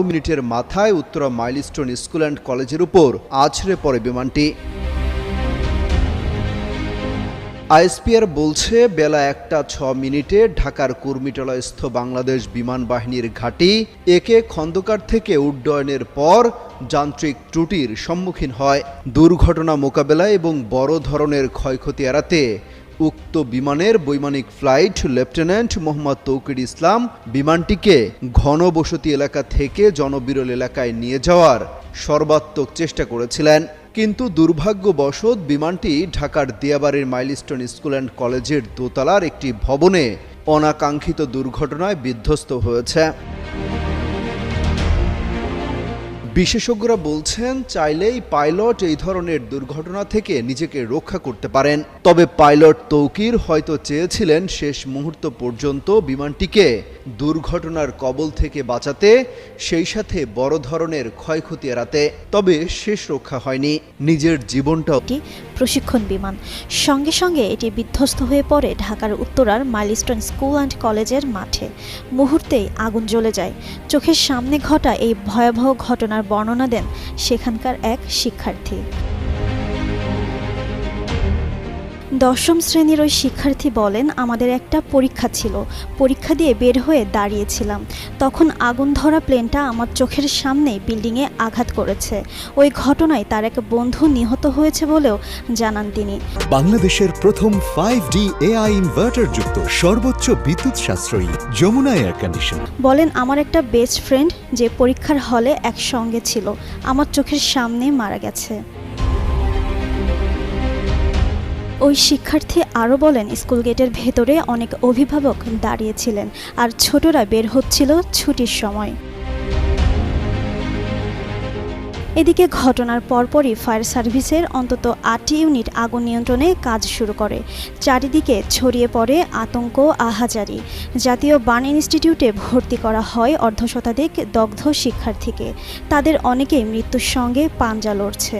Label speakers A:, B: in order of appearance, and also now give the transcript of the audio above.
A: মিনিটের মাথায় Uttara milestone school and কলেজের উপর আছড়ে পড়ে বিমানটি। আইএসপিআর বলছে বেলা 1টা 6 মিনিটে ঢাকার কুর্মিটোলাস্থ বাংলাদেশ বিমান বাহিনীর ঘাঁটি একে খন্দকার থেকে উড্ডয়নের পর যান্ত্রিক ত্রুটির সম্মুখীন হয়। দুর্ঘটনা মোকাবেলায় এবং বড় ধরনের ক্ষয়ক্ষতি এড়াতে উক্ত বিমানের বৈমানিক ফ্লাইট লেফটেন্যান্ট মোহাম্মদ তৌকির ইসলাম বিমানটিকে ঘনবসতি এলাকা থেকে জনবিরল এলাকায় নিয়ে যাওয়ার সর্বাত্মক চেষ্টা করেছিলেন, কিন্তু দুর্ভাগ্যবশত বিমানটি ঢাকার দিয়াবাড়ির মাইলস্টোন স্কুল অ্যান্ড কলেজের দোতলার একটি ভবনে অনাকাঙ্ক্ষিত দুর্ঘটনায় বিধ্বস্ত হয়েছে। বিশেষজ্ঞরা বলছেন চাইলেই পাইলট এই ধরনের দুর্ঘটনা থেকে নিজেকে রক্ষা করতে পারেন, তবে পাইলট তৌকির হয়তো চেয়েছিলেন শেষ মুহূর্ত পর্যন্ত বিমানটিকে দুর্ঘটনার কবল থেকে বাঁচাতে, সেই সাথে বড় ধরনের ক্ষয়ক্ষতি এড়াতে, তবে শেষ রক্ষা হয়নি। নিজের জীবনটাও
B: প্রশিক্ষণ বিমান সঙ্গে সঙ্গে এটি বিধ্বস্ত হয়ে পড়ে ঢাকার উত্তরার মাইলস্টোন স্কুল অ্যান্ড কলেজের মাঠে। মুহূর্তেই আগুন জ্বলে যায়। চোখের সামনে ঘটা এই ভয়াবহ ঘটনার বর্ণনা দেন সেখানকার এক শিক্ষার্থী। 10ম শ্রেণীর ওই শিক্ষার্থী বলেন, আমাদের একটা পরীক্ষা ছিল, পরীক্ষা দিয়ে বের হয়ে দাঁড়িয়েছিলাম, তখন আগুন ধরা প্লেনটা আমার চোখের সামনেই বিল্ডিংয়ে আঘাত করেছে। ওই ঘটনায় তার এক বন্ধু নিহত হয়েছে বলেও জানান তিনি।
C: বাংলাদেশের প্রথম 5D AI ইনভার্টার যুক্ত সর্বোচ্চ বিদ্যুৎ সাশ্রয়ী যমুনা এয়ার কন্ডিশন।
B: বলেন, আমার একটা বেস্ট ফ্রেন্ড যে পরীক্ষার হলে একসঙ্গে ছিল, আমার চোখের সামনে মারা গেছে। ওই শিক্ষার্থী আরও বলেন, স্কুল গেটের ভেতরে অনেক অভিভাবক দাঁড়িয়েছিলেন আর ছোটরা বের হচ্ছিল ছুটির সময়। এদিকে ঘটনার পরপরই ফায়ার সার্ভিসের অন্তত 8টি ইউনিট আগুন নিয়ন্ত্রণে কাজ শুরু করে। চারিদিকে ছড়িয়ে পড়ে আতঙ্ক, আহাজারি। জাতীয় বার্ন ইনস্টিটিউটে ভর্তি করা হয় অর্ধশতাধিক দগ্ধ শিক্ষার্থীকে। তাদের অনেকেই মৃত্যুর সঙ্গে পাঞ্জা লড়ছে।